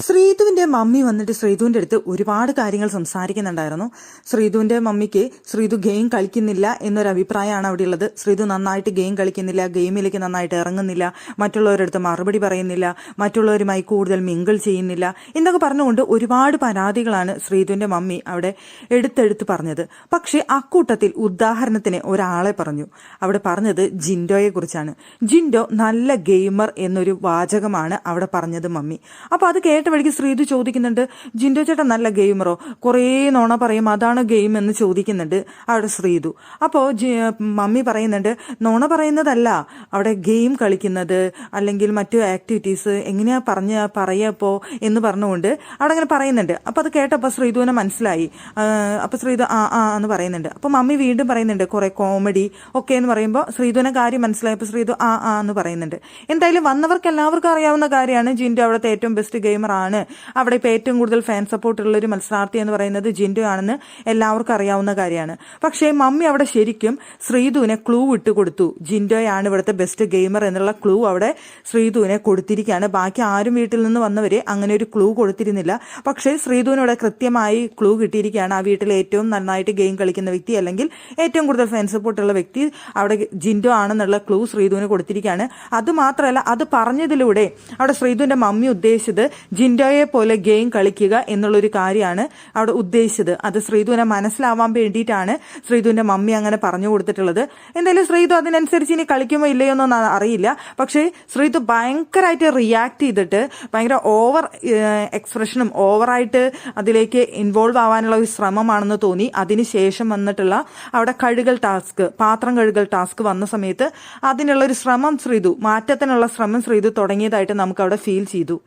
ശ്രീധുവിന്റെ mummy വന്നിട്ട് ശ്രീധുവിന്റെ അടുത്ത് ഒരുപാട് കാര്യങ്ങൾ സംസാരിക്കുന്നുണ്ടായിരുന്നു. ശ്രീധുവിന്റെ മമ്മിക്ക് ശ്രീധു ഗെയിം കളിക്കുന്നില്ല എന്നൊരു അഭിപ്രായമാണ് അവിടെ ഉള്ളത്. ശ്രീധു നന്നായിട്ട് ഗെയിം കളിക്കുന്നില്ല, ഗെയിമിലേക്ക് നന്നായിട്ട് ഇറങ്ങുന്നില്ല, മറ്റുള്ളവരുടെ അടുത്ത് മറുപടി പറയുന്നില്ല, മറ്റുള്ളവരുമായി കൂടുതൽ മിങ്കിൾ ചെയ്യുന്നില്ല എന്നൊക്കെ പറഞ്ഞുകൊണ്ട് ഒരുപാട് പരാതികളാണ് ശ്രീധുവിന്റെ മമ്മി അവിടെ എടുത്തെടുത്ത് പറഞ്ഞത്. പക്ഷെ അക്കൂട്ടത്തിൽ ഉദാഹരണത്തിന് ഒരാളെ പറഞ്ഞു. അവിടെ പറഞ്ഞത് ജിൻഡോയെ കുറിച്ചാണ്. ജിൻഡോ നല്ല ഗെയിമർ എന്നൊരു വാചകമാണ് അവിടെ പറഞ്ഞത് മമ്മി. അപ്പൊ അത് കേട്ട വഴിക്ക് ശ്രീധു ചോദിക്കുന്നുണ്ട്, ജിൻഡോ ചേട്ടൻ നല്ല ഗെയിമറോ, കുറേ നോണ പറയും, അതാണ് ഗെയിം എന്ന് ചോദിക്കുന്നുണ്ട് അവിടെ ശ്രീധു. അപ്പോൾ മമ്മി പറയുന്നുണ്ട്, നോണ പറയുന്നതല്ല, അവിടെ ഗെയിം കളിക്കുന്നത് അല്ലെങ്കിൽ മറ്റു ആക്ടിവിറ്റീസ് എങ്ങനെയാ പറയപ്പോ എന്ന് പറഞ്ഞുകൊണ്ട് അവിടെ അങ്ങനെ പറയുന്നുണ്ട്. അപ്പൊ അത് കേട്ടപ്പോൾ ശ്രീധുവിനെ മനസ്സിലായി. അപ്പൊ ശ്രീധു ആ എന്ന് പറയുന്നുണ്ട്. അപ്പൊ മമ്മി വീണ്ടും പറയുന്നുണ്ട് കുറെ കോമഡി ഒക്കെ എന്ന് പറയുമ്പോൾ ശ്രീധുവിനെ കാര്യം മനസ്സിലായപ്പോൾ ശ്രീധു ആ എന്ന് പറയുന്നുണ്ട്. എന്തായാലും വന്നവർക്ക് എല്ലാവർക്കും അറിയാവുന്ന കാര്യമാണ് ജിൻഡോ അവിടുത്തെ ഏറ്റവും ബെസ്റ്റ് ഗെയിമർ ആണ്. അവിടെ ഇപ്പോൾ ഏറ്റവും കൂടുതൽ ഫാൻ സപ്പോർട്ട് ഉള്ള ഒരു മത്സരാർത്ഥി എന്ന് പറയുന്നത് ജിൻഡോ ആണെന്ന് എല്ലാവർക്കും അറിയാവുന്ന കാര്യമാണ്. പക്ഷേ മമ്മി അവിടെ ശരിക്കും ശ്രീധുവിനെ ക്ലൂ ഇട്ട് കൊടുത്തു. ജിൻഡോയാണ് ഇവിടുത്തെ ബെസ്റ്റ് ഗെയിമർ എന്നുള്ള ക്ലൂ അവിടെ ശ്രീധുവിനെ കൊടുത്തിരിക്കുകയാണ്. ബാക്കി ആരും വീട്ടിൽ നിന്ന് വന്നവരെ അങ്ങനെ ഒരു ക്ലൂ കൊടുത്തിരുന്നില്ല. പക്ഷേ ശ്രീധുവിനോട് കൃത്യമായി ക്ലൂ കിട്ടിയിരിക്കുകയാണ്. ആ വീട്ടിൽ ഏറ്റവും നന്നായിട്ട് ഗെയിം കളിക്കുന്ന വ്യക്തി അല്ലെങ്കിൽ ഏറ്റവും കൂടുതൽ ഫാൻ സപ്പോർട്ട് ഉള്ള വ്യക്തി അവിടെ ജിൻഡോ ആണെന്നുള്ള ക്ലൂ ശ്രീധുവിന് കൊടുത്തിരിക്കുകയാണ്. അത് മാത്രമല്ല, അത് പറഞ്ഞതിലൂടെ അവിടെ ശ്രീധുവിന്റെ മമ്മി ഉദ്ദേശിച്ചത് ജിൻഡോയെ പോലെ ഗെയിം കളിക്കുക എന്നുള്ളൊരു കാര്യമാണ് അവിടെ ഉദ്ദേശിച്ചത്. അത് ശ്രീധുവിനെ മനസ്സിലാവാൻ വേണ്ടിയിട്ടാണ് ശ്രീധുവിന്റെ മമ്മി അങ്ങനെ പറഞ്ഞു കൊടുത്തിട്ടുള്ളത്. എന്തായാലും ശ്രീധു അതിനനുസരിച്ച് ഇനി കളിക്കുമോ ഇല്ലയോ എന്നൊന്നും അറിയില്ല. പക്ഷേ ശ്രീധു ഭയങ്കരമായിട്ട് റിയാക്ട് ചെയ്തിട്ട് ഭയങ്കര ഓവർ എക്സ്പ്രഷനും ഓവറായിട്ട് അതിലേക്ക് ഇൻവോൾവ് ആവാനുള്ള ഒരു ശ്രമമാണെന്ന് തോന്നി. അതിനുശേഷം വന്നിട്ടുള്ള അവിടെ പാത്രം കഴുകൽ ടാസ്ക് വന്ന സമയത്ത് അതിനുള്ള ഒരു ശ്രമം മാറ്റത്തിനുള്ള ശ്രമം ശ്രീധു തുടങ്ങിയതായിട്ട് നമുക്ക് അവിടെ ഫീൽ ചെയ്തു.